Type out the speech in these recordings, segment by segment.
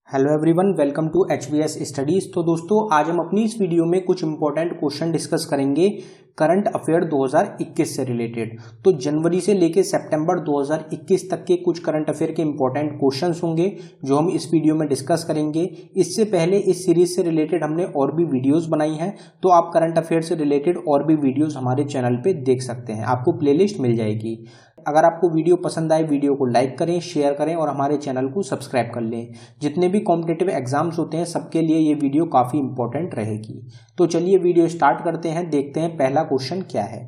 Hello everyone, welcome to HBS studies. तो दोस्तों, आज हम अपनी इस वीडियो में कुछ इंपॉर्टेंट क्वेश्चन डिस्कस करेंगे करंट अफेयर 2021 से रिलेटेड। तो जनवरी से लेके सितंबर 2021 तक के कुछ करंट अफेयर के इंपॉर्टेंट क्वेश्चंस होंगे जो हम इस वीडियो में डिस्कस करेंगे। इससे पहले इस सीरीज से रिलेटेड हमने और भी वीडियोस बनाई हैं, तो आप करंट अफेयर से रिलेटेड और भी वीडियोस हमारे चैनल पे देख सकते हैं, आपको प्लेलिस्ट मिल जाएगी। अगर आपको वीडियो पसंद आए, वीडियो को लाइक करें, शेयर करें और हमारे चैनल को सब्सक्राइब कर लें। जितने भी कॉम्पिटिटिव एग्जाम्स होते हैं सबके लिए ये वीडियो काफ़ी इंपॉर्टेंट रहेगी। तो चलिए वीडियो स्टार्ट करते हैं, देखते हैं पहला क्वेश्चन क्या है।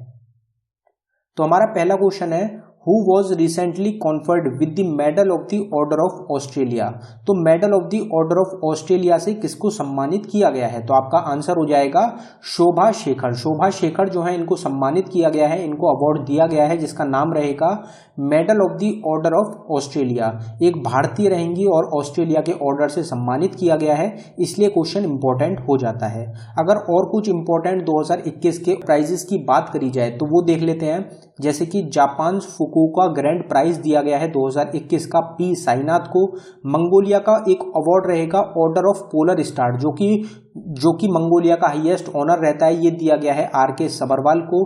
तो हमारा पहला क्वेश्चन है, who was recently conferred with the medal of the order of Australia. तो medal of the order of Australia से किसको सम्मानित किया गया है? तो आपका आंसर हो जाएगा शोभा शेखर। शोभा शेखर जो है इनको सम्मानित किया गया है, इनको अवार्ड दिया गया है जिसका नाम रहेगा medal of the order of Australia. एक भारतीय रहेंगी और ऑस्ट्रेलिया के ऑर्डर से सम्मानित किया गया है, इसलिए क्वेश्चन इंपॉर्टेंट हो जाता है। अगर और कुछ इंपॉर्टेंट 2021 के प्राइजेस की बात करी जाए तो वो देख लेते हैं। जैसे कि जापान फुकुओका ग्रैंड प्राइज दिया गया है 2021 का पी साईनाथ को। मंगोलिया का एक अवार्ड रहेगा ऑर्डर ऑफ पोलर स्टार, जो कि मंगोलिया का हाईएस्ट ऑनर रहता है, ये दिया गया है RK सबरवाल को।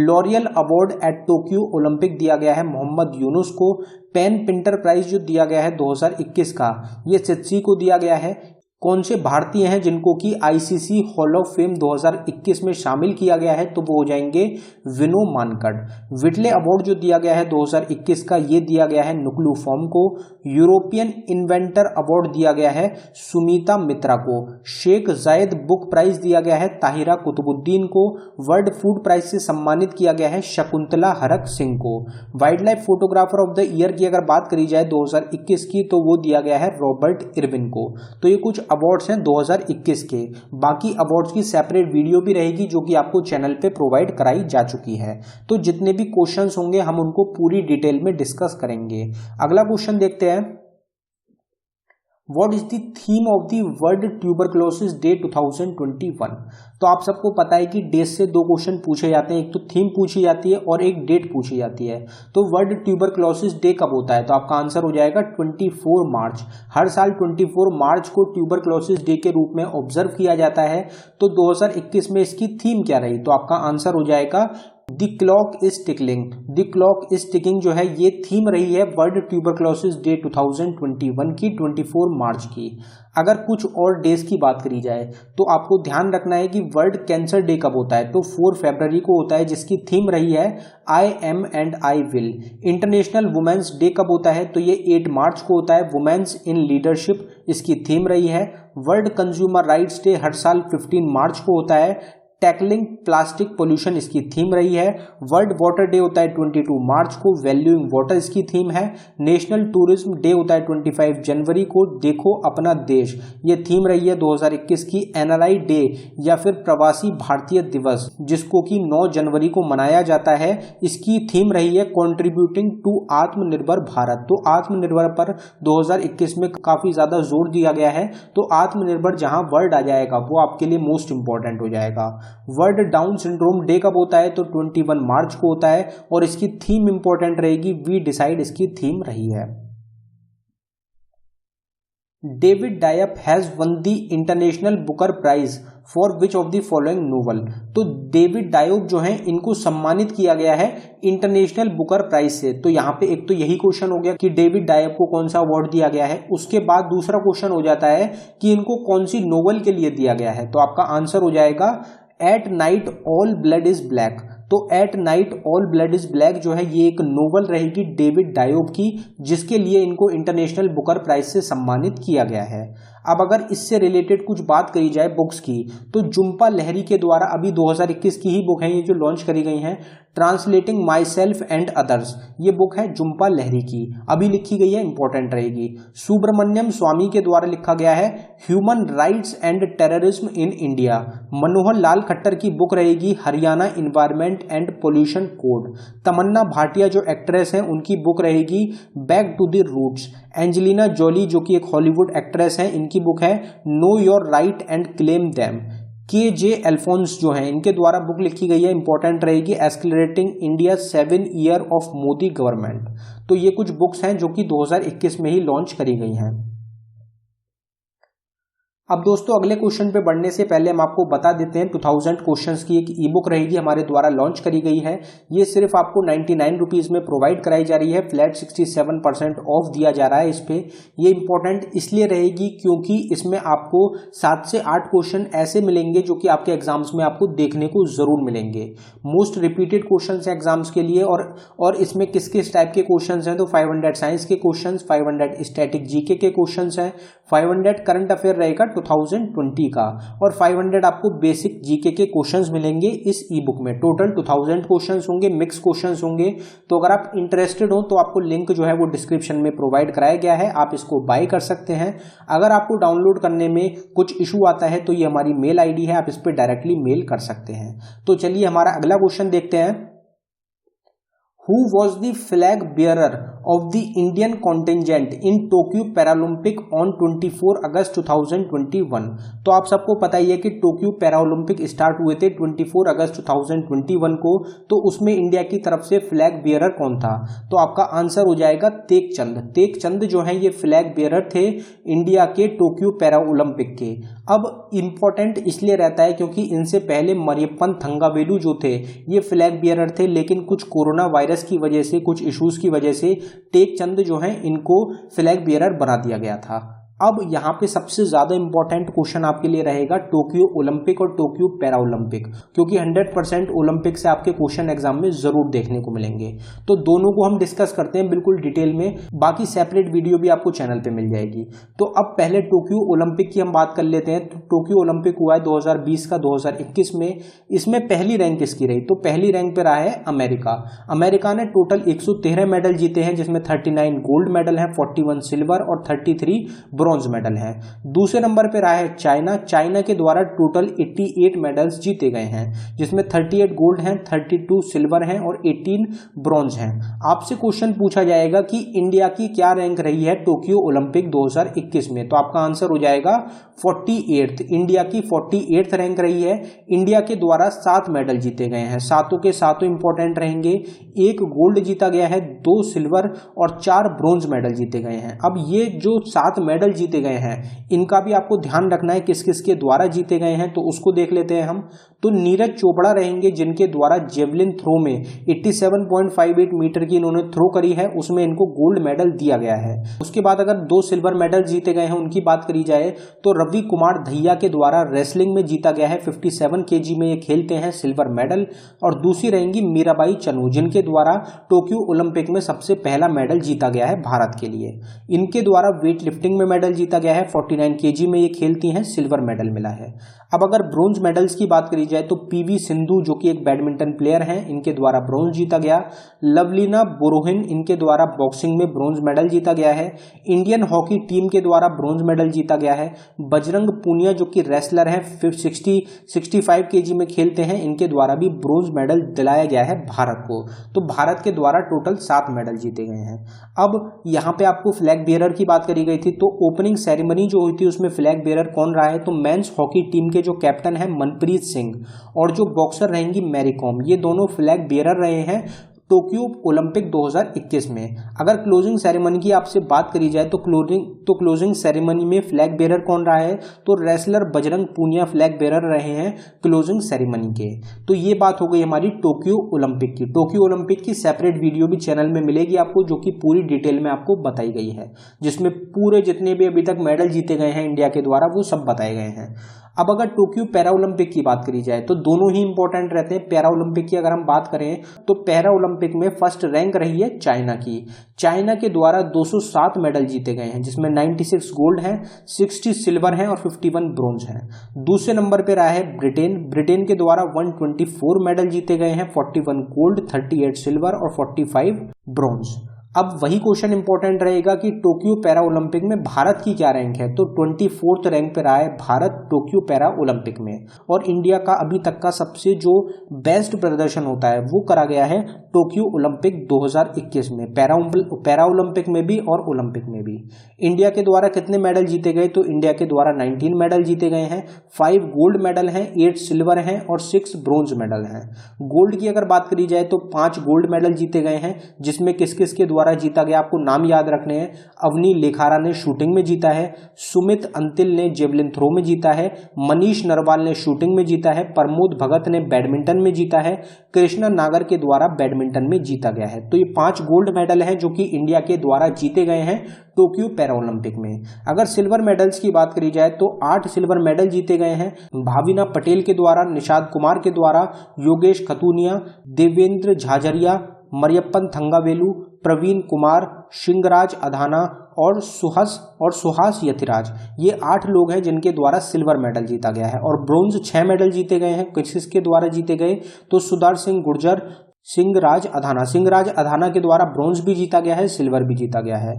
L'Oréal award eight Tokyo Olympic दिया गया है मोहम्मद यूनुस को। पेन पिंटर प्राइज जो दिया गया है 2021 का, ये सित्सी को दिया गया है। कौन से भारतीय हैं जिनको कि ICC हॉल ऑफ फेम 2021 में शामिल किया गया है? तो वो हो जाएंगे विनो मानकड़। विटले अवार्ड जो दिया गया है 2021 का, ये दिया गया है नुकलू फॉर्म को। यूरोपियन इन्वेंटर अवार्ड दिया गया है सुमिता मित्रा को। शेख जायद बुक प्राइज दिया गया है ताहिरा कुतुबुद्दीन को। वर्ल्ड फूड प्राइज से सम्मानित किया गया है शकुंतला हरक सिंह को। Wild life photographer of the year की अगर बात करी जाए 2021 की, तो वो दिया गया है रॉबर्ट इरविन को। तो ये कुछ अवार्ड्स हैं 2021 के। बाकी अवार्ड्स की सेपरेट वीडियो भी रहेगी जो कि आपको चैनल पे प्रोवाइड कराई जा चुकी है। तो जितने भी क्वेश्चंस होंगे हम उनको पूरी डिटेल में डिस्कस करेंगे। अगला क्वेश्चन देखते हैं, What is the theme of the World Tuberculosis Day 2021? तो आप सबको पता है कि डे से दो क्वेश्चन पूछे जाते हैं, एक तो थीम पूछी जाती है और एक डेट पूछी जाती है। तो वर्ल्ड ट्यूबरक्लोसिस डे कब होता है? तो आपका आंसर हो जाएगा 24 मार्च। हर साल 24 मार्च को ट्यूबरक्लोसिस डे के रूप में ऑब्जर्व किया जाता है। तो 2021 में इसकी थीम क्या रही? तो आपका आंसर हो जाएगा the clock is tickling. The clock is ticking जो है ये थीम रही है वर्ल्ड ट्यूबरक्लोसिस डे 2021 की, 24 मार्च की। अगर कुछ और डेज की बात करी जाए तो आपको ध्यान रखना है कि वर्ल्ड कैंसर डे कब होता है? तो 4 फरवरी को होता है, जिसकी थीम रही है I am and I will. International women's day कब होता है? तो ये 8 मार्च को होता है, वुमेन्स इन लीडरशिप इसकी थीम रही है। वर्ल्ड कंज्यूमर राइट्स डे हर साल 15 मार्च को होता है, टैकलिंग प्लास्टिक पोल्यूशन इसकी थीम रही है। वर्ल्ड वाटर डे होता है 22 मार्च को, वैल्यूइंग वाटर इसकी थीम है। नेशनल टूरिज्म डे होता है 25 जनवरी को, देखो अपना देश ये थीम रही है 2021 की। NRI डे या फिर प्रवासी भारतीय दिवस, जिसको कि 9 जनवरी को मनाया जाता है, इसकी थीम रही है कंट्रीब्यूटिंग टू आत्मनिर्भर भारत। तो आत्मनिर्भर पर 2021 में काफी ज्यादा जोर दिया गया है। तो आत्मनिर्भर जहां वर्ड आ जाएगा वो आपके लिए मोस्ट इंपॉर्टेंट हो जाएगा। वर्ल्ड डाउन सिंड्रोम डे कब होता है? तो 21 मार्च को होता है और इसकी थीम इंपॉर्टेंट रहेगी वी डिसाइड, इसकी थीम रही है। David Diop has won the International Booker prize for which of the following novel. तो डेविड डायोप जो है इनको सम्मानित किया गया है इंटरनेशनल बुकर प्राइज से। तो यहाँ पे एक तो यही क्वेश्चन हो गया कि डेविड डायोप को कौन सा अवार्ड दिया गया है। उसके बाद दूसरा क्वेश्चन हो जाता है कि इनको कौन सी नोवेल के लिए दिया गया है। तो आपका आंसर हो जाएगा at night all blood is black. तो at night all blood is black जो है ये एक नोवेल रहेगी डेविड डायोप की, जिसके लिए इनको इंटरनेशनल बुकर प्राइज से सम्मानित किया गया है। अब अगर इससे रिलेटेड कुछ बात करी जाए बुक्स की, तो जुम्पा लहरी के द्वारा अभी 2021 की ही बुक है ये जो लॉन्च करी गई हैं, translating my self and others. ये बुक है जुम्पा लहरी की, अभी लिखी गई है, इंपॉर्टेंट रहेगी। सुब्रमण्यम स्वामी के द्वारा लिखा गया है human rights and terrorism in India. Manohar Lal Khattar की बुक रहेगी Haryana environment and pollution code. Tamannaah Bhatia जो एक्ट्रेस हैं उनकी बुक रहेगी back to the roots. Angelina Jolie जो कि एक हॉलीवुड एक्ट्रेस हैं, इनकी बुक है know your right and claim them. KJ Alphons जो हैं इनके द्वारा बुक लिखी गई है, इंपॉर्टेंट रहेगी accelerating India 7 year of Modi government. तो ये कुछ बुक्स हैं जो कि 2021 में ही लॉन्च करी गई हैं। अब दोस्तों अगले क्वेश्चन पे बढ़ने से पहले हम आपको बता देते हैं 2000 क्वेश्चंस की एक ई बुक रहेगी, हमारे द्वारा लॉन्च करी गई है। ये सिर्फ आपको 99 रुपीज़ में प्रोवाइड कराई जा रही है, फ्लैट 67% ऑफ दिया जा रहा है इस पे। ये इंपॉर्टेंट इसलिए रहेगी क्योंकि इसमें आपको 7 से 8 क्वेश्चन ऐसे मिलेंगे जो कि आपके एग्जाम्स में आपको देखने को जरूर मिलेंगे। मोस्ट रिपीटेड क्वेश्चन है एग्जाम्स के लिए, और इसमें किस किस टाइप के क्वेश्चन हैं तो 500 साइंस के क्वेश्चन, 500 स्टैटिक जीके के क्वेश्चन हैं, 500 करंट अफेयर रहेगा 2020 का, और 500 आपको बेसिक जीके के क्वेश्चंस मिलेंगे इस ई बुक में। टोटल 2000 क्वेश्चंस होंगे, मिक्स क्वेश्चंस होंगे। तो अगर आप इंटरेस्टेड हो तो आपको लिंक जो है वो डिस्क्रिप्शन में प्रोवाइड कराया गया है, आप इसको बाय कर सकते हैं। अगर आपको डाउनलोड करने में कुछ इशू आता है तो ये हमारी मेल आईडी है, आप इस पर डायरेक्टली मेल कर सकते हैं। तो चलिए हमारा अगला क्वेश्चन देखते हैं। Who was the flag bearer of the Indian contingent in Tokyo Paralympic on 24 अगस्त 2021? तो आप सबको पता ही है कि टोक्यो पैरालंपिक स्टार्ट हुए थे 24 अगस्त 2021 को, तो उसमें इंडिया की तरफ से फ्लैग बियरर कौन था? तो आपका आंसर हो जाएगा तेगचंद। तेगचंद जो है ये फ्लैग बियरर थे इंडिया के टोक्यो पैरालंपिक के। अब इंपॉर्टेंट इसलिए रहता है क्योंकि इनसे पहले मरियप्पन थंगावेलु जो थे ये फ्लैग बियरर थे, लेकिन कुछ कोरोना वायरस की वजह से, कुछ इश्यूज की वजह से टेकचंद जो है इनको फ्लैग बियरर बना दिया गया था। अब यहाँ पे सबसे ज्यादा इंपॉर्टेंट क्वेश्चन आपके लिए रहेगा टोक्यो ओलंपिक और टोक्यो पैरा ओलंपिक, क्योंकि 100% ओलंपिक से आपके क्वेश्चन एग्जाम में जरूर देखने को मिलेंगे। तो दोनों को हम डिस्कस करते हैं बिल्कुल डिटेल में, बाकी सेपरेट वीडियो भी आपको चैनल पे मिल जाएगी। तो अब पहले टोक्यो ओलंपिक की हम बात कर लेते हैं। तो टोक्यो ओलंपिक हुआ है 2020 का 2021 में। इसमें पहली रैंक किसकी रही? तो पहली रैंक पे रहा है अमेरिका। अमेरिका ने टोटल 113 मेडल जीते हैं, जिसमें 39 गोल्ड मेडल है, 41 सिल्वर और 33 ब्रॉन्ज मेडल है। दूसरे नंबर पे रहा है चाइना। चाइना के द्वारा टोटल 88 मेडल्स जीते गए हैं, जिसमें 38 गोल्ड हैं, 32 सिल्वर हैं और 18 ब्रॉन्ज हैं। आपसे क्वेश्चन पूछा जाएगा कि इंडिया की क्या रैंक रही है टोक्यो ओलंपिक 2021 में, तो आपका आंसर हो जाएगा 48th। इंडिया की 48th रैंक रही है। इंडिया के द्वारा 7 मेडल जीते गए हैं, सातों के सातों इंपॉर्टेंट रहेंगे। 1 गोल्ड जीता गया है, 2 सिल्वर और 4 ब्रॉन्ज मेडल जीते गए हैं। अब ये जो 7 मेडल जीते गए हैं इनका भी आपको ध्यान रखना है किस किस के द्वारा जीते गए हैं, तो उसको देख लेते हैं हम। तो नीरज चोपड़ा रहेंगे जिनके द्वारा जेवलिन थ्रो में 87.58 मीटर की इन्होंने थ्रो करी है, उसमें इनको गोल्ड मेडल दिया गया है। उसके बाद अगर 2 सिल्वर मेडल जीते गए हैं उनकी बात करी जाए तो रवि कुमार दहिया के द्वारा रेसलिंग में जीता गया है, 57 केजी में ये खेलते हैं, सिल्वर मेडल। और दूसरी रहेंगी मीराबाई चनू जिनके द्वारा टोक्यो ओलंपिक में सबसे पहला मेडल जीता गया है भारत के लिए। इनके द्वारा वेट लिफ्टिंग में मेडल जीता गया है, 49 केजी में ये खेलती हैं, सिल्वर मेडल मिला है। अब अगर ब्रोंज मेडल्स की बात करी जाए तो पीवी सिंधु जो कि एक बैडमिंटन प्लेयर हैं, इनके द्वारा ब्रोंज जीता गया। लवलीना बोरोहिन इनके द्वारा बॉक्सिंग में ब्रोंज मेडल जीता गया है। इंडियन हॉकी टीम के द्वारा ब्रोंज मेडल जीता गया है। बजरंग पूनिया जो कि रेसलर हैं, 65 केजी में खेलते हैं, इनके द्वारा भी ब्रोंज मेडल दिलाया गया है भारत को। तो भारत के द्वारा टोटल 7 मेडल जीते गए हैं। अब यहाँ पे आपको फ्लैग बियरर की बात करी गई थी, तो ओपनिंग सेरेमनी जो हुई थी उसमें फ्लैग बियरर कौन रहा है? तो मेंस हॉकी टीम के जो कैप्टन है मनप्रीत सिंह और जो बॉक्सर रहेंगी मैरी कॉम, ये दोनों फ्लैग बियरर रहे हैं टोक्यो ओलंपिक 2021 में। अगर क्लोजिंग सेरेमनी की आपसे बात करी जाए तो क्लोजिंग सेरेमनी में फ्लैग बेरर कौन रहा है? तो wrestler Bajrang Punia flag bearer रहे हैं क्लोजिंग सेरेमनी के। तो ये बात हो गई हमारी टोक्यो ओलंपिक की। टोक्यो ओलंपिक की सेपरेट वीडियो भी चैनल में मिलेगी आपको, जो कि पूरी डिटेल में आपको बताई गई है, जिसमें पूरे जितने भी अभी तक मेडल जीते गए हैं इंडिया के द्वारा वो सब बताए गए हैं। अब अगर टोक्यो पैरा ओलंपिक की बात करी जाए तो दोनों ही इंपॉर्टेंट रहते हैं। पैरा ओलंपिक की अगर हम बात करें तो पैरा ओलंपिक में फर्स्ट रैंक रही है चाइना की। चाइना के द्वारा 207 मेडल जीते गए हैं, जिसमें 96 गोल्ड हैं, 60 सिल्वर हैं और 51 ब्रोंज हैं। दूसरे नंबर पे रहा है ब्रिटेन के द्वारा 124 मेडल जीते गए हैं, 41 गोल्ड, 38 सिल्वर और 45 ब्रोंज। अब वही क्वेश्चन इंपॉर्टेंट रहेगा कि टोक्यो पैरा ओलंपिक में भारत की क्या रैंक है? तो 24th रैंक पे रहा है भारत टोक्यो पैरा ओलंपिक में। और इंडिया का अभी तक का सबसे जो बेस्ट प्रदर्शन होता है वो करा गया है टोक्यो ओलंपिक 2021 में, पैरा ओलंपिक में भी और ओलंपिक में भी। इंडिया के द्वारा कितने मेडल जीते गए? तो इंडिया के द्वारा 19 मेडल जीते गए हैं, 5 गोल्ड मेडल हैं, 8 सिल्वर हैं और 6 ब्रोंज मेडल हैं। गोल्ड की अगर बात करी जाए तो 5 गोल्ड मेडल जीते गए हैं, जिसमें किस किस के द्वारा द्वारा जीता गया, आपको नाम याद रखने हैं। अवनी लेखारा ने शूटिंग में जीता है, सुमित अंतिल ने जेवलिन थ्रो में जीता है, मनीष नरवाल ने शूटिंग में जीता है, प्रमोद भगत ने बैडमिंटन में जीता है, कृष्णा नागर के द्वारा बैडमिंटन में जीता गया है। तो ये 5 गोल्ड मेडल हैं जो कि इंडिया के द्वारा जीते गए हैं टोक्यो पैरा ओलंपिक में। अगर सिल्वर मेडल्स की बात करी जाए तो 8 सिल्वर मेडल जीते गए हैं भाविना पटेल के द्वारा, निषाद कुमार के द्वारा, योगेश खतूनिया, देवेंद्र झाझरिया, मरियप्पन थंगावेलु, प्रवीण कुमार, सिंगराज अधाना और सुहास यथिराज। ये 8 लोग हैं जिनके द्वारा सिल्वर मेडल जीता गया है। और ब्रोंज 6 मेडल जीते गए हैं, किसके द्वारा जीते गए तो सुधार सिंह गुर्जर, सिंगराज अधाना के द्वारा ब्रोंज भी जीता गया है, सिल्वर भी जीता गया है।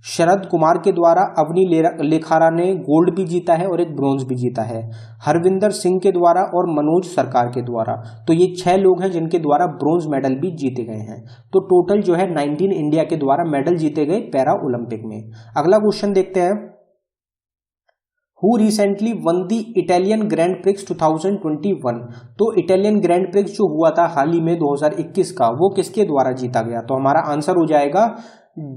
शरद कुमार के द्वारा अवनी लेखारा ने गोल्ड भी जीता है और एक ब्रोंज भी जीता है। हरविंदर सिंह के द्वारा और मनोज सरकार के द्वारा। तो ये 6 लोग हैं जिनके द्वारा ब्रोंज मेडल भी जीते गए हैं। तो टोटल जो है 19 इंडिया के द्वारा मेडल जीते गए पैरा ओलंपिक में। अगला क्वेश्चन देखते हैं, who recently one the Italian grand prix 2021। तो इटालियन ग्रैंड प्रिक्स जो हुआ था हाल ही में 2021 का, वो किसके द्वारा जीता गया? तो हमारा आंसर हो जाएगा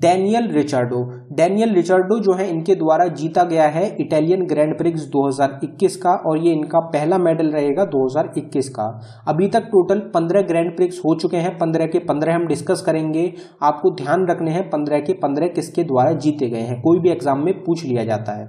डैनियल रिचार्डो जो है इनके द्वारा जीता गया है इटालियन ग्रैंड प्रिक्स 2021 का, और ये इनका पहला मेडल रहेगा 2021 का। अभी तक टोटल 15 ग्रैंड प्रिक्स हो चुके हैं, 15 के 15 हम डिस्कस करेंगे। आपको ध्यान रखने हैं 15 के 15 किसके द्वारा जीते गए हैं, कोई भी एग्जाम में पूछ लिया जाता है।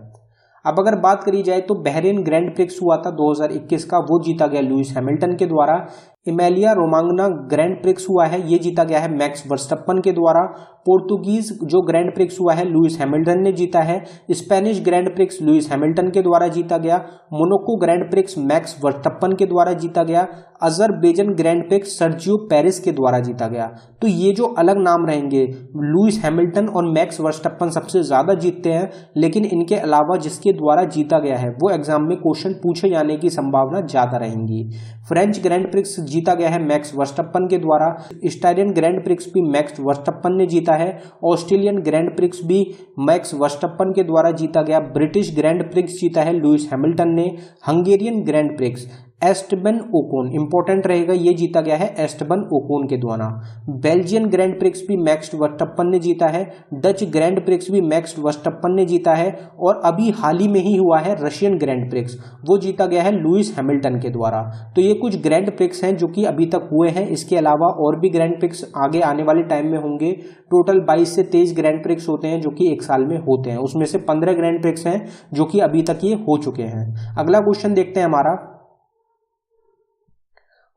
अब अगर बात करी जाए तो बहरीन ग्रैंड प्रिक्स हुआ था 2021 का, वो जीता गया लुइस हैमिल्टन के द्वारा। इमेलिया रोमांगना ग्रैंड प्रिक्स हुआ है, ये जीता गया है मैक्स वर्स्टप्पन के द्वारा। पोर्तुगीज जो ग्रैंड प्रिक्स हुआ है लुइस हैमिल्टन ने जीता है। Spanish grand prix Lewis Hamilton के द्वारा जीता गया। मोनाको ग्रैंड प्रिक्स मैक्स वर्स्टप्पन के द्वारा जीता गया। Azerbaijan grand prix Sergio Paris के द्वारा जीता गया। तो ये जो अलग नाम रहेंगे, लुइस हैमिल्टन और मैक्स वर्स्टप्पन सबसे ज्यादा जीतते हैं, लेकिन इनके अलावा जिसके द्वारा जीता गया है वो एग्जाम में क्वेश्चन पूछे जाने की संभावना ज्यादा रहेंगी। फ्रेंच ग्रैंड प्रिक्स जीता गया है मैक्स वर्स्टप्पन के द्वारा। स्टाइलियन ग्रैंड प्रिक्स भी मैक्स वर्स्टप्पन ने जीता है। ऑस्ट्रेलियन ग्रैंड प्रिक्स भी मैक्स वर्स्टप्पन के द्वारा जीता गया। ब्रिटिश ग्रैंड प्रिक्स जीता है लुइस हैमिल्टन ने। हंगेरियन ग्रैंड प्रिक्स एस्टबन ओकोन, इंपॉर्टेंट रहेगा, ये जीता गया है एस्टबन ओकोन के द्वारा। बेल्जियन ग्रैंड प्रिक्स भी मैक्स वर्स्टप्पन ने जीता है। डच ग्रैंड प्रिक्स भी मैक्स वर्स्टप्पन ने जीता है। और अभी हाल ही में ही हुआ है रशियन ग्रैंड प्रिक्स, वो जीता गया है लुइस हैमिल्टन के द्वारा। तो ये कुछ ग्रैंड प्रिक्स हैं जो कि अभी तक हुए हैं। इसके अलावा और भी ग्रैंड प्रिक्स आगे आने वाले टाइम में होंगे। टोटल 22 से 23 ग्रैंड प्रिक्स होते हैं जो कि एक साल में होते हैं, उसमें से 15 ग्रैंड प्रिक्स हैं जो कि अभी तक ये हो चुके हैं। अगला क्वेश्चन देखते हैं हमारा,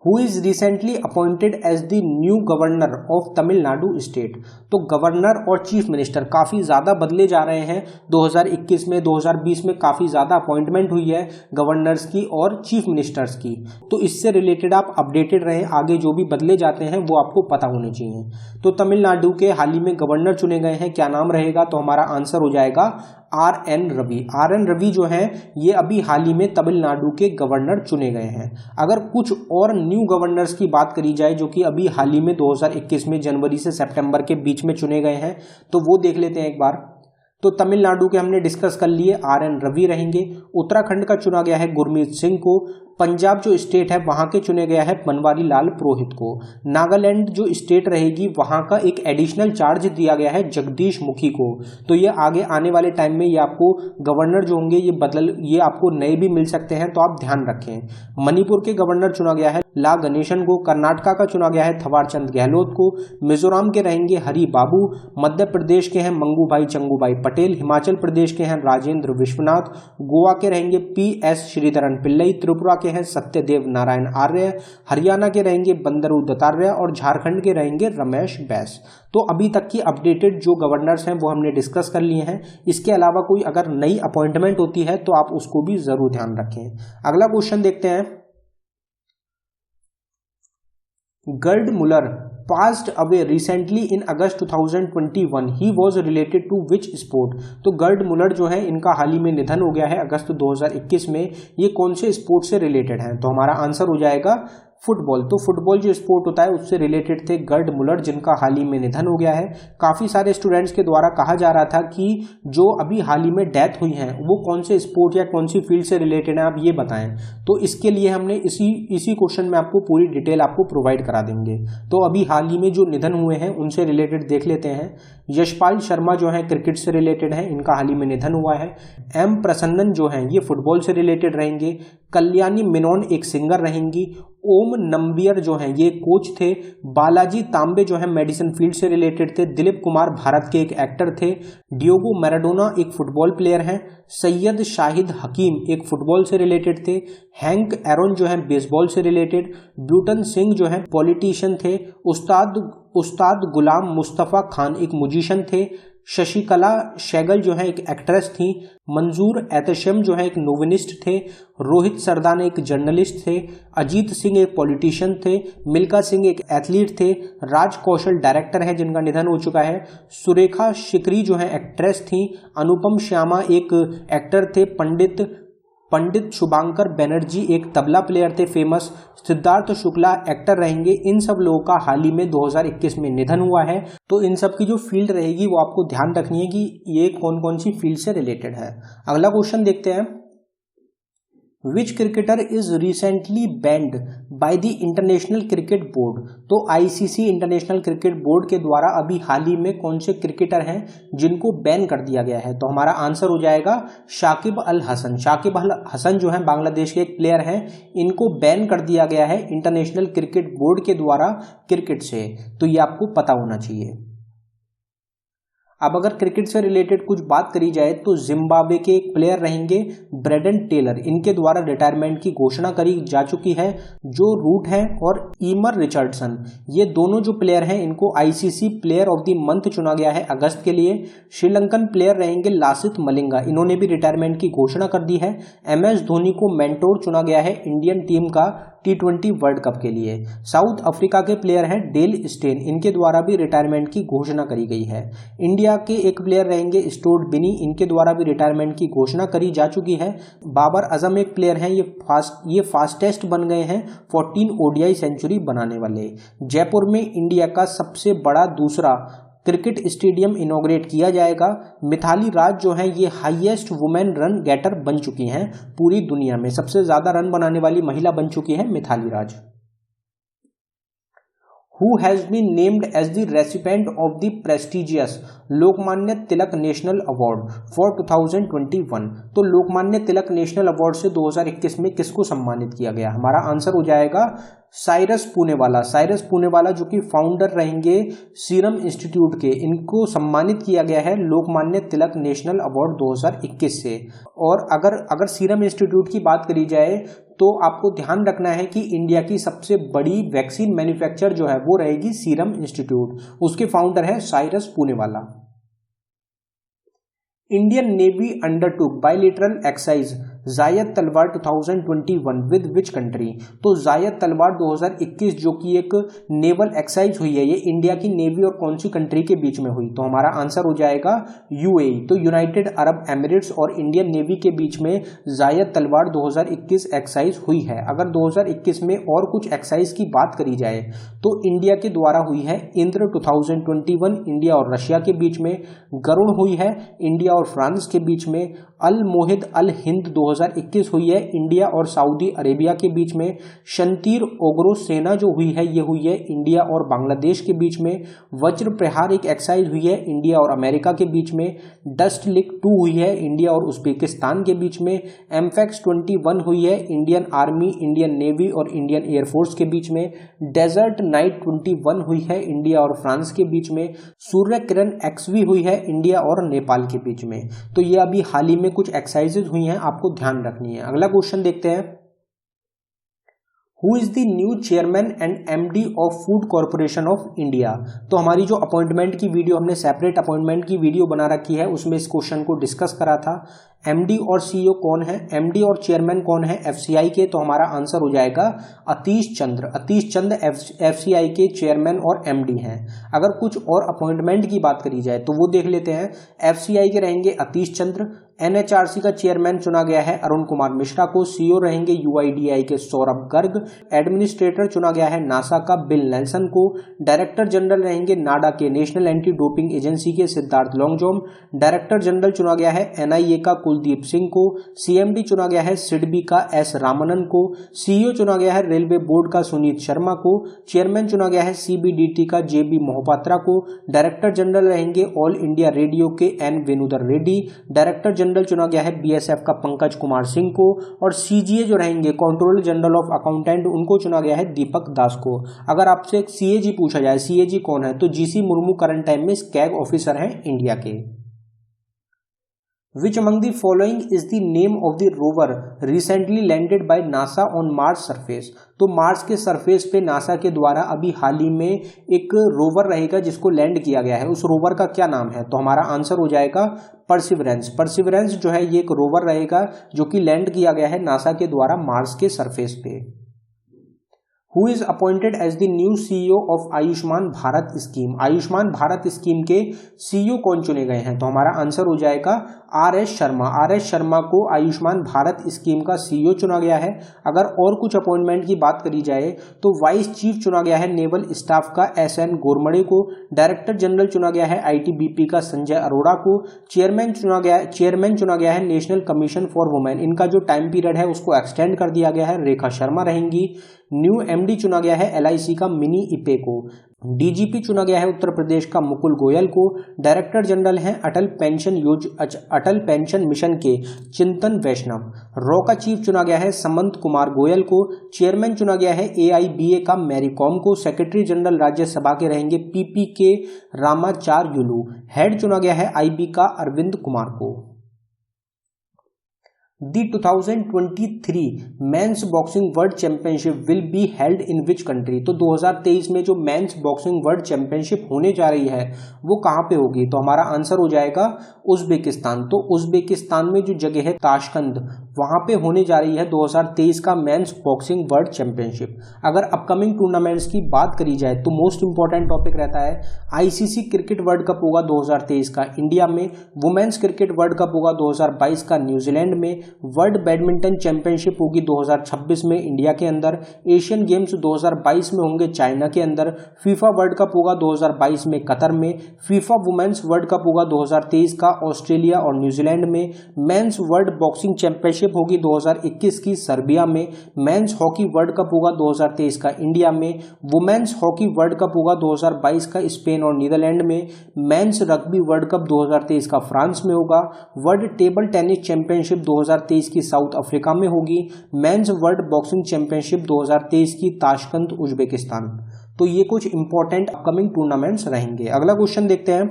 Who is recently appointed as the new governor of Tamil Nadu state। तो गवर्नर और चीफ मिनिस्टर काफ़ी ज़्यादा बदले जा रहे हैं 2021 में। 2020 में काफ़ी ज़्यादा अपॉइंटमेंट हुई है गवर्नर्स की और चीफ मिनिस्टर्स की। तो इससे रिलेटेड आप अपडेटेड रहें, आगे जो भी बदले जाते हैं वो आपको पता होने चाहिए। तो तमिलनाडु के हाल ही में गवर्नर चुने गए हैं, क्या नाम रहेगा? तो हमारा आंसर हो जाएगा RN रवि जो हैं ये अभी हाल ही में तमिलनाडु के गवर्नर चुने गए हैं। अगर कुछ और न्यू गवर्नर्स की बात करी जाए जो कि अभी हाल ही में 2021 में जनवरी से सितंबर के बीच में चुने गए हैं, तो वो देख लेते हैं एक बार। तो तमिलनाडु के हमने डिस्कस कर लिए, RN रवि रहेंगे। उत्तराखंड का चुना गया है गुरमीत सिंह को। पंजाब जो स्टेट है वहां के चुने गया है बनवारी लाल पुरोहित को। नागालैंड जो स्टेट रहेगी वहां का एक एडिशनल चार्ज दिया गया है जगदीश मुखी को। तो ये आगे आने वाले टाइम में ये आपको गवर्नर जो होंगे ये आपको नए भी मिल सकते हैं, तो आप ध्यान रखें। मणिपुर के गवर्नर चुना गया है ला गणेशन को। कर्नाटका का चुना गया है थवारचंद गहलोत को। मिजोरम के रहेंगे हरि बाबू। मध्य प्रदेश के हैं मंगूभाई चंगूभाई पटेल। हिमाचल प्रदेश के हैं राजेंद्र विश्वनाथ। गोवा के रहेंगे PS श्रीधरन पिल्लई। त्रिपुरा के हैं सत्यदेव नारायण आर्य। हरियाणा के रहेंगे बंदरू दत्तात्रेय और झारखंड के रहेंगे रमेश बैस। तो अभी तक की अपडेटेड जो गवर्नर्स हैं वो हमने डिस्कस कर लिए हैं। इसके अलावा कोई अगर नई अपॉइंटमेंट होती है तो आप उसको भी जरूर ध्यान रखें। अगला क्वेश्चन देखते हैं, गर्ड मुलर passed away recently in August 2021. He was related to which sport? तो गर्ड मुलर जो है इनका हाल ही में निधन हो गया है अगस्त 2021 में। ये कौन से स्पोर्ट से रिलेटेड हैं? तो हमारा आंसर हो जाएगा फुटबॉल। तो फुटबॉल जो स्पोर्ट होता है उससे रिलेटेड थे गर्ड मुलर, जिनका हाल ही में निधन हो गया है। काफ़ी सारे स्टूडेंट्स के द्वारा कहा जा रहा था कि जो अभी हाल ही में डेथ हुई हैं वो कौन से स्पोर्ट या कौन सी फील्ड से रिलेटेड है, आप ये बताएं। तो इसके लिए हमने इसी क्वेश्चन में आपको पूरी डिटेल आपको प्रोवाइड करा देंगे। तो अभी हाल ही में जो निधन हुए हैं उनसे रिलेटेड देख लेते हैं। यशपाल शर्मा जो है क्रिकेट से रिलेटेड है, इनका हाल ही में निधन हुआ है। एम प्रसन्नन जो हैं ये फुटबॉल से रिलेटेड रहेंगे। कल्याणी मेनन एक सिंगर रहेंगी। ओम नंबियर जो हैं ये कोच थे। बालाजी तांबे जो है मेडिसिन फील्ड से रिलेटेड थे। दिलीप कुमार भारत के एक एक्टर थे। डियोगो मैराडोना एक फुटबॉल प्लेयर हैं। सैयद शाहिद हकीम एक फुटबॉल से रिलेटेड थे। हैंक एरोन जो है बेसबॉल से रिलेटेड। ब्यूटन सिंह जो है पॉलिटिशियन थे। उस्ताद गुलाम मुस्तफ़ा खान एक म्यूजिशियन थे। शशिकला शैगल जो है एक एक्ट्रेस थी। मंजूर एहतशम जो है एक नोवेलिस्ट थे। रोहित सरदान एक जर्नलिस्ट थे। अजीत सिंह एक पॉलिटिशियन थे। मिल्खा सिंह एक एथलीट थे। राज कौशल डायरेक्टर है जिनका निधन हो चुका है। सुरेखा शिकरी जो है एक्ट्रेस थी। अनुपम श्यामा एक एक्टर थे। पंडित शुभांकर बनर्जी एक तबला प्लेयर थे फेमस। सिद्धार्थ शुक्ला एक्टर रहेंगे। इन सब लोगों का हाल ही में 2021 में निधन हुआ है। तो इन सब की जो फील्ड रहेगी वो आपको ध्यान रखनी है कि ये कौन कौन सी फील्ड से रिलेटेड है। अगला क्वेश्चन देखते हैं। विच cricketer is recently band by the international cricket board. तो आईसीसी इंटरनेशनल क्रिकेट बोर्ड के द्वारा अभी हाल ही में कौन से क्रिकेटर हैं जिनको बैन कर दिया गया है। तो हमारा आंसर हो जाएगा शाकिब अल हसन। शाकिब अल हसन जो है बांग्लादेश के एक प्लेयर हैं, इनको बैन कर दिया गया है इंटरनेशनल क्रिकेट बोर्ड के द्वारा क्रिकेट से। तो ये आपको पता होना चाहिए। अब अगर क्रिकेट से रिलेटेड कुछ बात करी जाए तो जिम्बाब्वे के एक प्लेयर रहेंगे ब्रेडन टेलर, इनके द्वारा रिटायरमेंट की घोषणा करी जा चुकी है। जो रूट है और ईमर रिचर्डसन, ये दोनों जो प्लेयर हैं इनको ICC player of the month चुना गया है अगस्त के लिए। श्रीलंकन प्लेयर रहेंगे लासिथ मलिंगा, इन्होंने भी रिटायरमेंट की घोषणा कर दी है। एमएस धोनी को मेंटोर चुना गया है इंडियन टीम का T20 वर्ल्ड कप के लिए। साउथ अफ्रीका के प्लेयर हैं डेल स्टेन, इनके द्वारा भी रिटायरमेंट की घोषणा करी गई है। इंडिया के एक प्लेयर रहेंगे स्टोर्ड बिनी, इनके द्वारा भी रिटायरमेंट की घोषणा करी जा चुकी है। बाबर आजम एक प्लेयर हैं, ये फास्टेस्ट बन गए हैं 14 ODI सेंचुरी बनाने वाले। जयपुर में इंडिया का सबसे बड़ा दूसरा क्रिकेट स्टेडियम इनॉग्रेट किया जाएगा। मिथाली राज जो हैं ये हाईएस्ट वुमेन रन गेटर बन चुकी हैं पूरी दुनिया में, सबसे ज्यादा रन बनाने वाली महिला बन चुकी है Mithali Raj. Who has been named as the recipient of the prestigious Lokmanya Tilak national award for 2021। तो लोकमान्य तिलक नेशनल अवार्ड से 2021 में किसको सम्मानित किया गया। हमारा आंसर हो जाएगा साइरस पूनेवाला। साइरस पूनेवाला जो कि फाउंडर रहेंगे सीरम इंस्टीट्यूट के, इनको सम्मानित किया गया है लोकमान्य तिलक नेशनल अवार्ड 2021 से। और अगर सीरम इंस्टीट्यूट की बात करी जाए तो आपको ध्यान रखना है कि इंडिया की सबसे बड़ी वैक्सीन मैन्युफैक्चर जो है वो रहेगी सीरम इंस्टीट्यूट, उसके फाउंडर है Cyrus Poonawalla. Indian Navy undertook bilateral exercise Zayed Talwar 2021 with which country. तो जायद तलवार 2021 जो कि एक नेवल एक्सरसाइज हुई है, ये इंडिया की नेवी और कौन सी कंट्री के बीच में हुई। तो हमारा आंसर हो जाएगा यूएई। तो यूनाइटेड अरब एमिरेट्स और इंडियन नेवी के बीच में जायद तलवार 2021 एक्सरसाइज हुई है। अगर 2021 में और कुछ एक्सरसाइज की बात करी जाए तो इंडिया के द्वारा हुई है इंद्र 2021 इंडिया और रशिया के बीच में। गरुड़ हुई है इंडिया और फ्रांस के बीच में। अल मोहिद अल हिंद 2021 हुई है इंडिया और सऊदी अरेबिया के बीच में। शंतीर ओग्रो सेना जो हुई है ये हुई है इंडिया और बांग्लादेश के बीच में। वज्र प्रहार एक एक्सरसाइज हुई है इंडिया और अमेरिका के बीच में। डस्ट लिक 2 हुई है इंडिया और उज्बेकिस्तान के बीच में। एमफेक्स 21 हुई है इंडियन आर्मी, इंडियन नेवी और इंडियन एयरफोर्स के बीच में। डेजर्ट नाइट 21 हुई है इंडिया और फ्रांस के बीच में। सूर्य किरण XV हुई है इंडिया और नेपाल के बीच में। तो ये अभी हाल ही में कुछ एक्सरसाइजेज हुई हैं, आपको ध्यान रखनी है। अगला क्वेश्चन देखते हैं। Who is the new chairman and MD of food corporation of India. तो हमारी जो अपॉइंटमेंट की वीडियो, हमने सेपरेट अपॉइंटमेंट की वीडियो बना रखी है, उसमें इस क्वेश्चन को डिस्कस करा था। एमडी और सीईओ कौन है, एमडी और चेयरमैन कौन है एफसीआई के, तो हमारा आंसर हो जाएगा अतीश चंद्र एफसीआई के चेयरमैन और एमडी हैं। अगर कुछ और अपॉइंटमेंट की बात करी जाए तो वो देख लेते हैं। एफसीआई के रहेंगे अतीश चंद्र, एनएचआरसी का चेयरमैन चुना गया है अरुण कुमार मिश्रा को, सीईओ रहेंगे यूआईडीआई के सौरभ गर्ग, एडमिनिस्ट्रेटर चुना गया है नासा का बिल नेल्सन को, डायरेक्टर जनरल रहेंगे नाडा के नेशनल एंटी डोपिंग एजेंसी के सिद्धार्थ लॉन्गजोम, डायरेक्टर जनरल चुना गया है एनआईए का कुलदीप सिंह को, सीएमडी चुना गया है सिडबी का एस रामनन को, सीईओ चुना गया है रेलवे बोर्ड का सुनीत शर्मा को, चेयरमैन चुना गया है सीबीडीटी का जेबी मोहपात्रा को, डायरेक्टर जनरल रहेंगे ऑल इंडिया रेडियो के N Venudhar Reddy, director general चुना गया है बीएसएफ का पंकज कुमार सिंह को, और सीजीए जो रहेंगे कंट्रोलर जनरल ऑफ अकाउंटेंट उनको चुना गया है दीपक दास को। अगर आपसे एक सीएजी पूछा जाए, सीएजी कौन है, तो जीसी मुर्मू करंट टाइम में स्कैग ऑफिसर हैं इंडिया के। Which among the following is the name of the rover recently landed by NASA on Mars surface? तो मार्स के सरफेस पे नासा के द्वारा अभी हाल ही में एक रोवर रहेगा जिसको लैंड किया गया है, उस रोवर का क्या नाम है, तो हमारा आंसर हो जाएगा परसिवरेंस। परसिवरेंस जो है ये एक रोवर रहेगा जो कि लैंड किया गया है नासा के द्वारा मार्स के सरफेस पे। Who is appointed as the new CEO of Ayushman Bharat scheme? Ayushman Bharat scheme के सीईओ कौन चुने गए हैं, तो हमारा आंसर हो जाएगा आर.एस. शर्मा। आर.एस. शर्मा को आयुष्मान भारत स्कीम का सीईओ चुना गया है। अगर और कुछ अपॉइंटमेंट की बात करी जाए तो वाइस चीफ चुना गया है नेवल स्टाफ का एस.एन. गोरमड़े को, डायरेक्टर जनरल चुना गया है आईटीबीपी का संजय अरोड़ा को, चेयरमैन चुना गया है नेशनल कमीशन फॉर वुमेन, इनका जो टाइम पीरियड है उसको एक्सटेंड कर दिया गया है, रेखा शर्मा रहेंगी। न्यू एमडी चुना गया है एलआईसी का मिनी इपे को, डीजीपी चुना गया है उत्तर प्रदेश का मुकुल गोयल को, डायरेक्टर जनरल हैं अटल पेंशन मिशन के चिंतन वैष्णव, रॉ का चीफ चुना गया है समंत कुमार गोयल को, चेयरमैन चुना गया है एआईबीए का मैरी कॉम को, सेक्रेटरी जनरल राज्यसभा के रहेंगे पीपी के रामाचार्युलू, हेड चुना गया है आईबी का अरविंद कुमार को। The 2023 men's boxing world championship will be held in which country? तो 2023 में जो मेंस बॉक्सिंग वर्ल्ड चैंपियनशिप होने जा रही है वो कहाँ पे होगी, तो हमारा आंसर हो जाएगा उज्बेकिस्तान। तो उज्बेकिस्तान में जो जगह है ताशकंद, वहां पे होने जा रही है 2023 का मेंस बॉक्सिंग वर्ल्ड चैंपियनशिप। अगर अपकमिंग टूर्नामेंट्स की बात करी जाए तो मोस्ट इंपॉर्टेंट टॉपिक रहता है आईसीसी क्रिकेट वर्ल्ड कप होगा 2023 का इंडिया में, वुमेन्स क्रिकेट वर्ल्ड कप होगा 2022 का न्यूजीलैंड में, वर्ल्ड बैडमिंटन चैंपियनशिप होगी 2026 में इंडिया के अंदर, एशियन गेम्स 2022 में होंगे चाइना के अंदर, फीफा वर्ल्ड कप होगा 2022 में कतर में, फीफा वुमेन्स वर्ल्ड कप होगा 2023 का ऑस्ट्रेलिया और न्यूजीलैंड में, मेंस वर्ल्ड बॉक्सिंग चैंपियनशिप होगी 2021 की सर्बिया में, मेंस हॉकी वर्ल्ड कप होगा 2023 का इंडिया में, वुमेन्स हॉकी वर्ल्ड कप होगा 2022 का स्पेन और नीदरलैंड में, मेंस रग्बी वर्ल्ड कप 2023 का फ्रांस में होगा, वर्ल्ड टेबल टेनिस चैंपियनशिप 2023 की साउथ अफ्रीका में होगी, मेंस वर्ल्ड बॉक्सिंग चैंपियनशिप 2023 की ताशकंद उज्बेकिस्तान। तो ये कुछ इंपॉर्टेंट अपकमिंग टूर्नामेंट्स रहेंगे। अगला क्वेश्चन देखते हैं,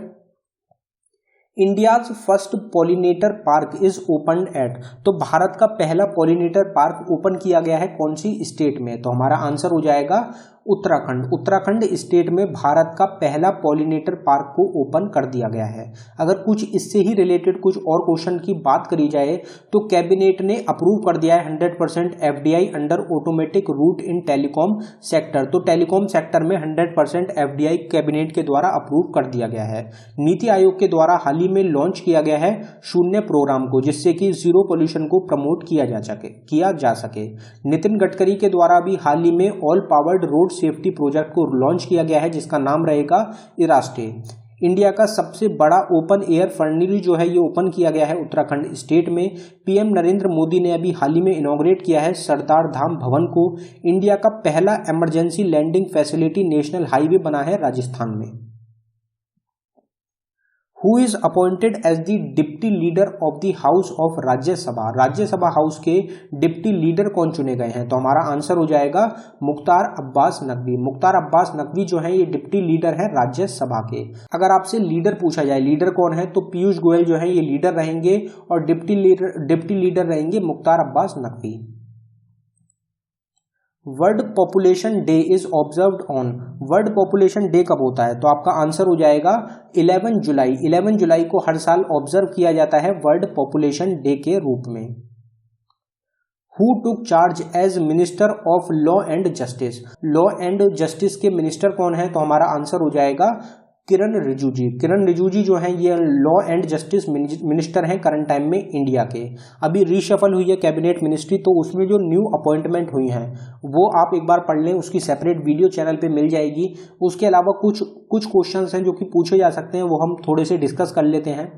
India's first pollinator park is open at? तो भारत का पहला पॉलिनेटर पार्क ओपन किया गया है कौन सी स्टेट में, तो हमारा आंसर हो जाएगा उत्तराखंड। उत्तराखंड स्टेट में भारत का पहला पॉलिनेटर पार्क को ओपन कर दिया गया है। अगर कुछ इससे ही रिलेटेड कुछ और क्वेश्चन की बात करी जाए तो कैबिनेट ने अप्रूव कर दिया है 100% एफडीआई अंडर ऑटोमेटिक रूट इन टेलीकॉम सेक्टर। तो टेलीकॉम सेक्टर में 100% एफडीआई कैबिनेट के द्वारा अप्रूव कर दिया गया है। नीति आयोग के द्वारा हाल ही में लॉन्च किया गया है शून्य प्रोग्राम को, जिससे कि जीरो पोल्यूशन को प्रमोट किया जा सके। नितिन गडकरी के द्वारा भी हाल ही में all powered road safety project को लॉन्च किया गया है जिसका नाम रहेगा इरास्टे। इंडिया का सबसे बड़ा ओपन एयर फर्नीरी जो है ये ओपन किया गया है उत्तराखंड स्टेट में। पीएम नरेंद्र मोदी ने अभी हाल ही में इनॉग्रेट किया है सरदार धाम भवन को। इंडिया का पहला emergency landing facility national highway बना है राजस्थान में। Who is appointed as the deputy leader of the house of Rajya Sabha? Rajya Sabha house के डिप्टी लीडर कौन चुने गए हैं, तो हमारा आंसर हो जाएगा मुख्तार अब्बास नकवी। मुख्तार अब्बास नकवी जो है ये डिप्टी लीडर है राज्यसभा के। अगर आपसे लीडर पूछा जाए लीडर कौन है, तो पीयूष गोयल जो है ये लीडर रहेंगे और डिप्टी लीडर रहेंगे Mukhtar Abbas Naqvi. World population day is observed on, world population day कब होता है? तो आपका आंसर हो जाएगा 11 जुलाई। 11 जुलाई को हर साल ऑब्जर्व किया जाता है वर्ल्ड पॉपुलेशन डे के रूप में। Who took charge as minister of law and justice, law and justice के मिनिस्टर कौन है? तो हमारा आंसर हो जाएगा किरण रिजिजू जी। किरण रिजिजू जी जो हैं ये लॉ एंड जस्टिस मिनिस्टर हैं करंट टाइम में इंडिया के। अभी रीशफल हुई है कैबिनेट मिनिस्ट्री, तो उसमें जो न्यू अपॉइंटमेंट हुई हैं वो आप एक बार पढ़ लें, उसकी सेपरेट वीडियो चैनल पे मिल जाएगी। उसके अलावा कुछ क्वेश्चंस हैं जो कि पूछे जा सकते हैं, वो हम थोड़े से डिस्कस कर लेते हैं।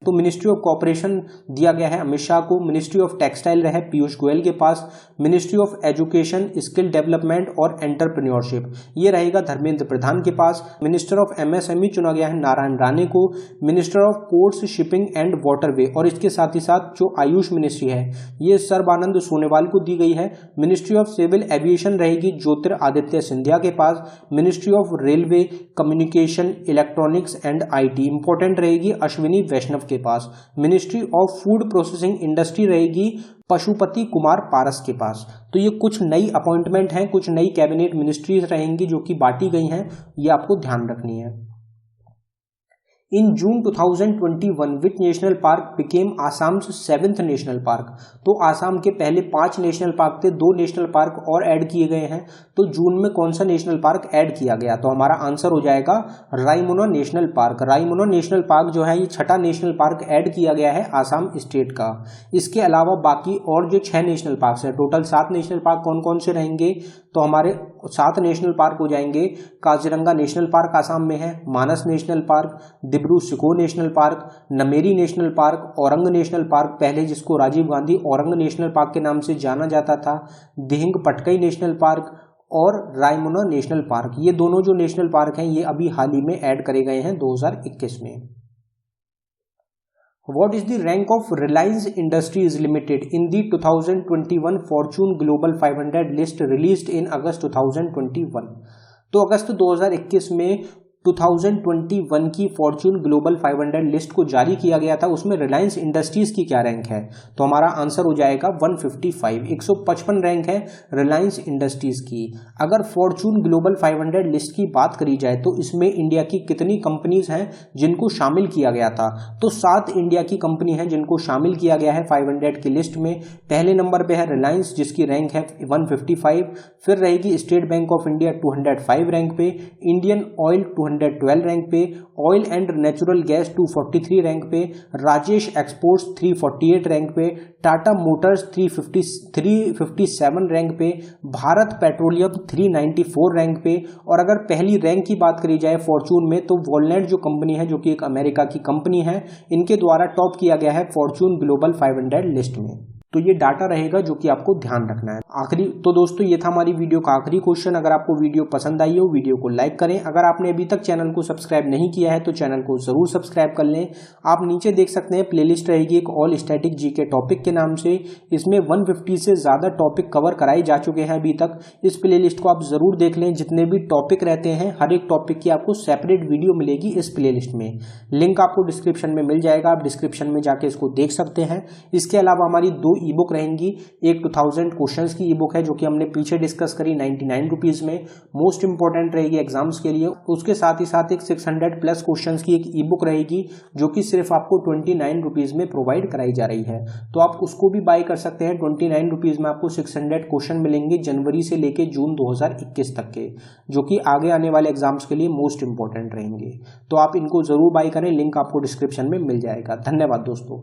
तो मिनिस्ट्री ऑफ कॉपरेशन दिया गया है अमित शाह को, मिनिस्ट्री ऑफ टेक्सटाइल रहे पीयूष गोयल के पास, ministry of education, skill development और एंटरप्रेन्योरशिप ये रहेगा धर्मेंद्र प्रधान के पास, मिनिस्टर ऑफ एमएसएमई चुना गया है नारायण राणे को, minister of ports, shipping and waterway और इसके साथ ही साथ जो आयुष मिनिस्ट्री है ये सर्बानंद सोनोवाल को दी गई है, मिनिस्ट्री ऑफ सिविल एविएशन रहेगी ज्योतिरादित्य सिंधिया के पास, ministry of railway, communication, electronics and IT important रहेगी अश्विनी वैष्णव के पास, ministry of food processing industry रहेगी पशुपति कुमार पारस के पास। तो ये कुछ नई अपॉइंटमेंट हैं, कुछ नई कैबिनेट मिनिस्ट्रीज रहेंगी जो कि बांटी गई हैं, ये आपको ध्यान रखनी है। इन जून 2021 which national park became Assam 7th national park, तो आसाम के पहले 5 नेशनल पार्क थे, 2 नेशनल पार्क और ऐड किए गए हैं। तो जून में कौन सा नेशनल पार्क ऐड किया गया? तो हमारा आंसर हो जाएगा Raimona national park. Raimona national park जो है ये 6ठा नेशनल पार्क ऐड किया गया है आसाम स्टेट का। इसके अलावा बाकी और जो 6 नेशनल पार्क है, टोटल 7 नेशनल पार्क कौन कौन से रहेंगे? तो हमारे 7 नेशनल पार्क हो जाएंगे, काजीरंगा नेशनल पार्क आसाम में है, मानस नेशनल पार्क, दिब्रू सिखो national park, Nameri national park, Orang national park पहले जिसको राजीव गांधी औरंग नेशनल पार्क के नाम से जाना जाता था, दिहिंग पटकई नेशनल पार्क और रायमोना नेशनल पार्क। ये दोनों जो नेशनल पार्क हैं ये अभी हाल ही में ऐड करे गए हैं 2021 में। What is the rank of Reliance Industries Limited in the 2021 Fortune Global 500 list released in August 2021? तो अगस्त 2021 में 2021 की फॉर्च्यून ग्लोबल 500 लिस्ट को जारी किया गया था, उसमें रिलायंस इंडस्ट्रीज की क्या रैंक है? तो हमारा आंसर हो जाएगा 155, 155 रैंक है रिलायंस इंडस्ट्रीज की। अगर फॉर्च्यून ग्लोबल 500 लिस्ट की बात करी जाए तो इसमें इंडिया की कितनी कंपनीज हैं जिनको शामिल किया गया था? तो 7 इंडिया की कंपनी हैं जिनको शामिल किया गया है 500 की लिस्ट में। पहले नंबर पे है रिलायंस जिसकी रैंक है 155, फिर रहेगी state bank of India 205 rank पे, इंडियन ऑयल 212 रैंक पे, oil and natural gas 243 rank पे, राजेश एक्सपोर्ट्स 348 रैंक पे, टाटा मोटर्स 357 रैंक पे, भारत पेट्रोलियम 394 रैंक पे। और अगर पहली रैंक की बात करी जाए फॉर्च्यून में तो वॉलनट जो कंपनी है जो कि एक अमेरिका की कंपनी है, इनके द्वारा टॉप किया गया है फॉर्च्यून ग्लोबल 500 लिस्ट में। तो ये डाटा रहेगा जो कि आपको ध्यान रखना है। आखिरी तो दोस्तों ये था हमारी वीडियो का आखिरी क्वेश्चन। अगर आपको वीडियो पसंद आई हो वीडियो को लाइक करें। अगर आपने अभी तक चैनल को सब्सक्राइब नहीं किया है तो चैनल को जरूर सब्सक्राइब कर लें। आप नीचे देख सकते हैं प्लेलिस्ट रहेगी एक ऑल स्टैटिक जीके टॉपिक के नाम से। इसमें 150 से ज़्यादा टॉपिक कवर कराए जा चुके हैं अभी तक। इस प्लेलिस्ट को आप ज़रूर देख लें। जितने भी टॉपिक रहते हैं हर एक टॉपिक की आपको सेपरेट वीडियो मिलेगी इस प्लेलिस्ट में। लिंक आपको डिस्क्रिप्शन में मिल जाएगा, आप डिस्क्रिप्शन में जाके इसको देख सकते हैं। इसके अलावा हमारी 2 ई बुक रहेंगी। एक 2000 क्वेश्चंस की ई बुक है जो कि हमने पीछे डिस्कस करी 99 रुपीज़ में, मोस्ट इंपॉर्टेंट रहेगी एग्जाम्स के लिए। उसके साथ ही साथ एक 600 प्लस क्वेश्चंस की एक ई बुक रहेगी जो कि सिर्फ आपको 29 रुपीज़ में प्रोवाइड कराई जा रही है। तो आप उसको भी बाय कर सकते हैं। 29 रुपीज़ में आपको 600 क्वेश्चन मिलेंगे जनवरी से लेके जून 2021 तक के, जो कि आगे आने वाले एग्जाम्स के लिए मोस्ट इंपॉर्टेंट रहेंगे। तो आप इनको जरूर बाय करें, लिंक आपको डिस्क्रिप्शन में मिल जाएगा। धन्यवाद दोस्तों।